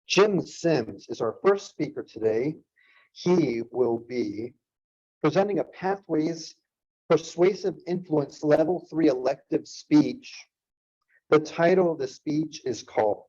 Jim Sims is our first speaker today. He will be presenting a Pathways Persuasive Influence Level 3 elective speech. The title of the speech is called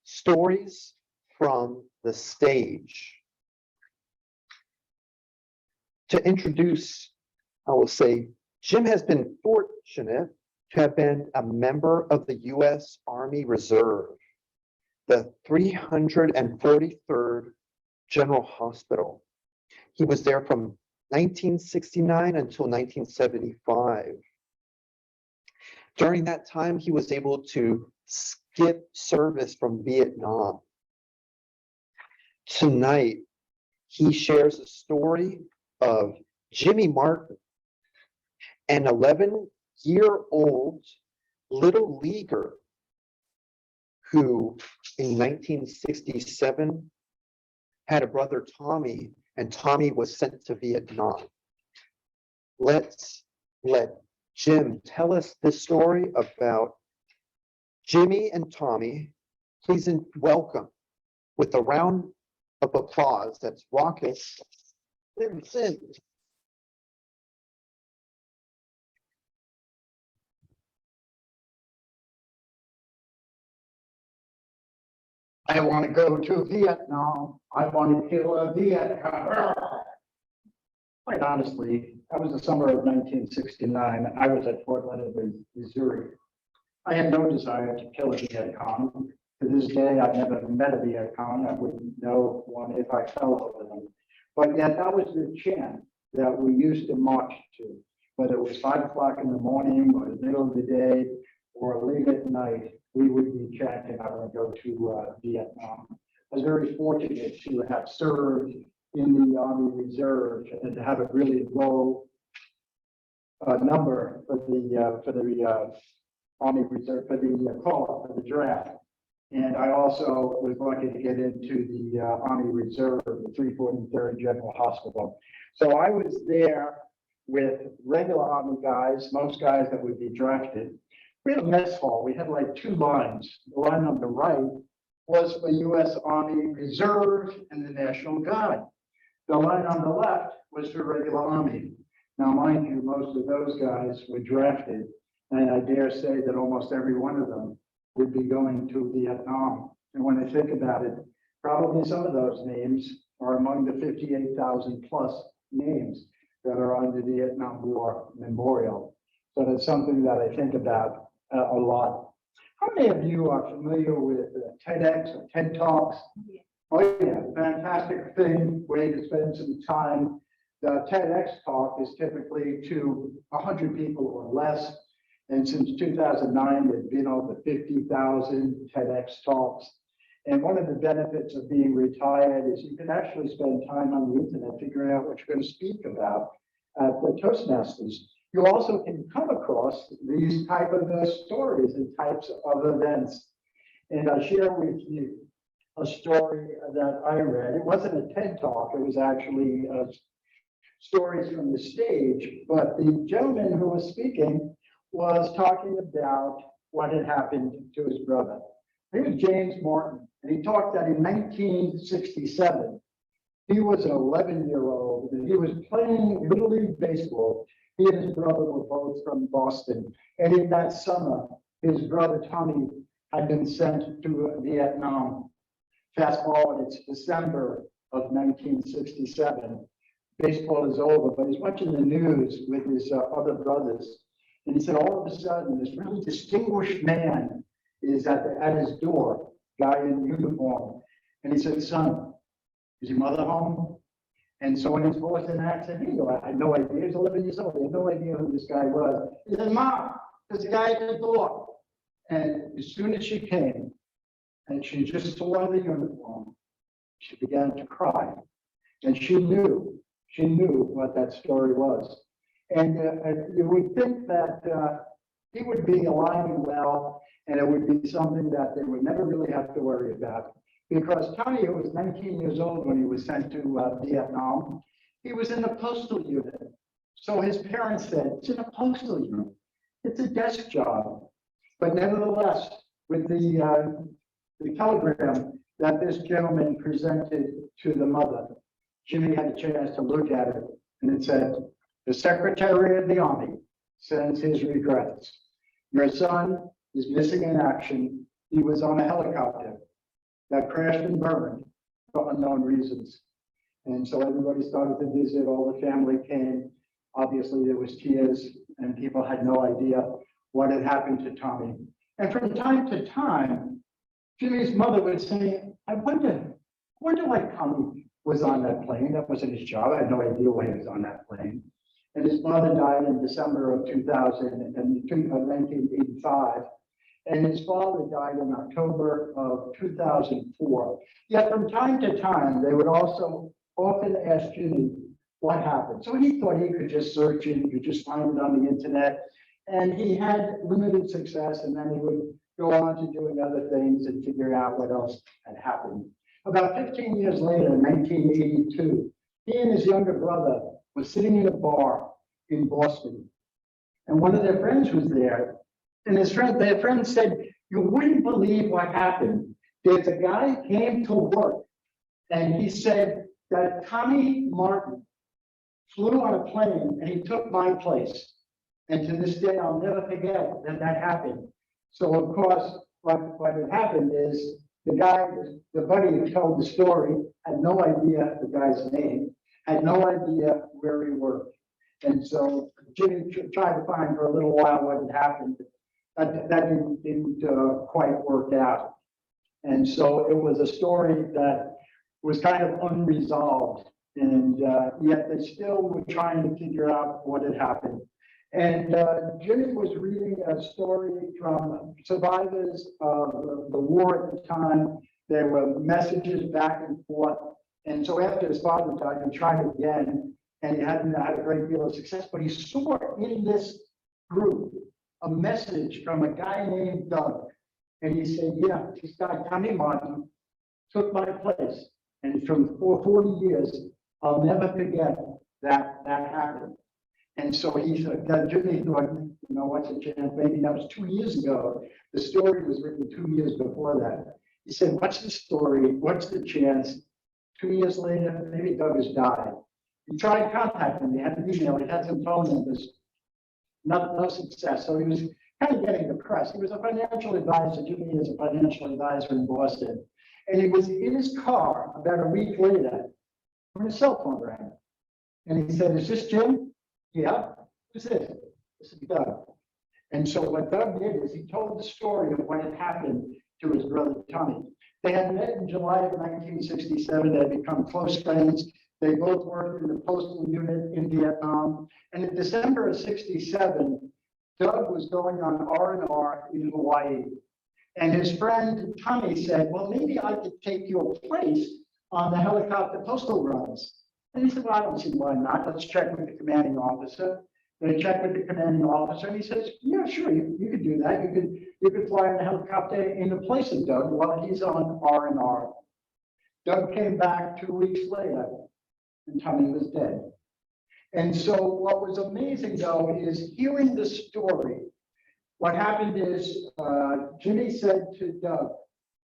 Stories from the Stage. To introduce, I will say, Jim has been fortunate to have been a member of the U.S. Army Reserve, the 343rd General Hospital. He was there from 1969 until 1975. During that time, he was able to skip service from Vietnam. Tonight, he shares a story of Jimmy Martin, an 11-year-old little leaguer who in 1967 had a brother Tommy, and Tommy was sent to Vietnam. Let's let Jim tell us the story about Jimmy and Tommy. Please welcome with a round of applause that's raucous. I want to go to Vietnam. I want to kill a Vietcong. Quite honestly, that was the summer of 1969. I was at Fort Leonard Wood, Missouri. I had no desire to kill a Vietcong. To this day, I've never met a Vietcong. I wouldn't know one if I fell over them. But yet that was the chant that we used to march to, whether it was 5 o'clock in the morning or the middle of the day or late at night. We would be chanting, I want to go to Vietnam. I was very fortunate to have served in the Army Reserve and to have a really low number for the Army Reserve, for the call, for the draft. And I also was lucky to get into the Army Reserve, the 343rd General Hospital. So I was there with regular Army guys, most guys that would be drafted. We had a mess hall. We had like 2 lines. The line on the right was for U.S. Army Reserve and the National Guard. The line on the left was for regular Army. Now, mind you, most of those guys were drafted, and I dare say that almost every one of them would be going to Vietnam. And when I think about it, probably some of those names are among the 58,000 plus names that are on the Vietnam War Memorial. So that's something that I think about a lot. How many of you are familiar with TEDx or TED Talks? Yeah. Oh yeah, fantastic thing, way to spend some time. The TEDx talk is typically to 100 people or less. And since 2009, there's been over 50,000 TEDx talks. And one of the benefits of being retired is you can actually spend time on the internet figuring out what you're going to speak about at the Toastmasters. You also can come across these type of stories and types of events. And I'll share with you a story that I read. It wasn't a TED Talk, it was actually stories from the stage. But the gentleman who was speaking was talking about what had happened to his brother. He was James Martin, and he talked that in 1967, he was an 11-year-old, and he was playing Little League Baseball. He and his brother were both from Boston. And in that summer, his brother Tommy had been sent to Vietnam. Fast forward, it's December of 1967. Baseball is over, but he's watching the news with his other brothers. And he said, all of a sudden, this really distinguished man is at his door, guy in uniform. And he said, son, is your mother home? And so in his voice and accent, I had no idea. He was 11 years old. He had no idea who this guy was. He said, Mom, there's a guy at the door. And as soon as she came, and she just saw the uniform, she began to cry. And she knew what that story was. And you would think that he would be alive and well, and it would be something that they would never really have to worry about. Because Tommy, who was 19 years old when he was sent to Vietnam, he was in the postal unit. So his parents said, it's in a postal unit. It's a desk job. But nevertheless, with the telegram, that this gentleman presented to the mother. Jimmy had a chance to look at it, and it said, "The Secretary of the Army sends his regrets. Your son is missing in action. He was on a helicopter that crashed and burned for unknown reasons." And so everybody started to visit, all the family came. Obviously, there was tears, and people had no idea what had happened to Tommy. And from time to time, Jimmy's mother would say, I wonder why Tommy was on that plane. That wasn't his job. I had no idea why he was on that plane. And his mother died in December of 1985. And his father died in October of 2004. Yet from time to time, they would also often ask Jimmy what happened. So he thought he could just search it, he could just find it on the internet. And he had limited success, and then he would go on to doing other things and figure out what else had happened. About 15 years later, in 1982, he and his younger brother were sitting in a bar in Boston. And one of their friends was there. And their friend said, "You wouldn't believe what happened. There's a guy came to work, and he said that Tommy Martin flew on a plane and he took my place. And to this day, I'll never forget that that happened." So of course, what had happened is the buddy who told the story had no idea the guy's name, had no idea where he worked. And so Jimmy tried to find for a little while what had happened. That didn't quite work out. And so it was a story that was kind of unresolved. And yet they still were trying to figure out what had happened. And Jimmy was reading a story from survivors of the war at the time. There were messages back and forth. And so after his father died, he tried again, and he hadn't had a great deal of success. But he saw in this group a message from a guy named Doug. And he said, "Yeah, this guy, Tommy Martin, took my place. And for 40 years, I'll never forget that happened." And so Jimmy thought, what's the chance? Maybe that was 2 years ago. The story was written 2 years before that. He said, "What's the story? What's the chance?" 2 years later, maybe Doug has died. He tried contacting me, he had an email, he had some phone numbers. No success. So he was kind of getting depressed. He was a financial advisor. Jimmy is a financial advisor in Boston. And he was in his car about a week later when his cell phone rang. And he said, "Is this Jim?" "Yeah." "Who's this?" "This is Doug." And so what Doug did is he told the story of what had happened to his brother Tommy. They had met in July of 1967. They had become close friends. They both worked in the postal unit in Vietnam. And in December of 67, Doug was going on R&R in Hawaii. And his friend Tommy said, "Well, maybe I could take your place on the helicopter postal runs." And he said, "Well, I don't see why not. Let's check with the commanding officer." They checked with the commanding officer, and he says, "Yeah, sure, you could do that. You could fly in the helicopter in the place of Doug while he's on R&R." Doug came back 2 weeks later, and Tommy was dead. And so what was amazing, though, is hearing the story. What happened is Jimmy said to Doug,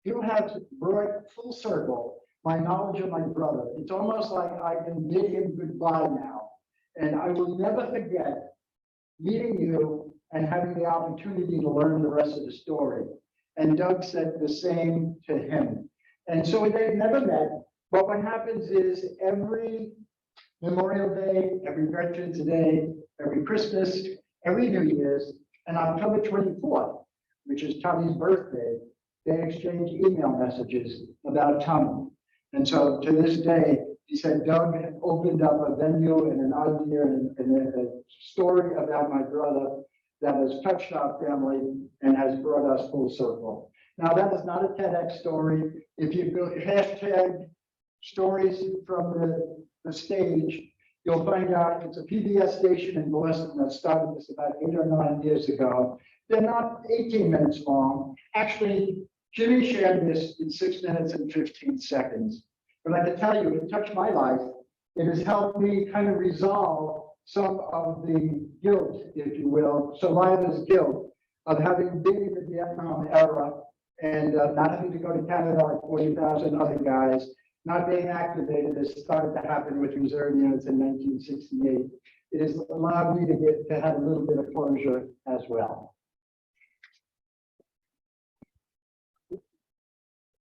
"You have brought full circle my knowledge of my brother. It's almost like I can bid him goodbye now. And I will never forget meeting you and having the opportunity to learn the rest of the story." And Doug said the same to him. And so they've never met. But what happens is every Memorial Day, every Veterans Day, every Christmas, every New Year's, and October 24th, which is Tommy's birthday, they exchange email messages about Tommy. And so to this day, he said, "Doug opened up a venue and an idea and a story about my brother that has touched our family and has brought us full circle." Now, that is not a TEDx story. If you go hashtag stories from the stage, you'll find out it's a PBS station in Boston that started this about 8 or 9 years ago. They're not 18 minutes long. Actually, Jimmy shared this in 6 minutes and 15 seconds. But I can tell you, it touched my life. It has helped me kind of resolve some of the guilt, if you will, survivor's guilt of having been in the Vietnam era And not having to go to Canada like 40,000 other guys, not being activated as started to happen with reserve units in 1968. It has allowed me to have a little bit of closure as well.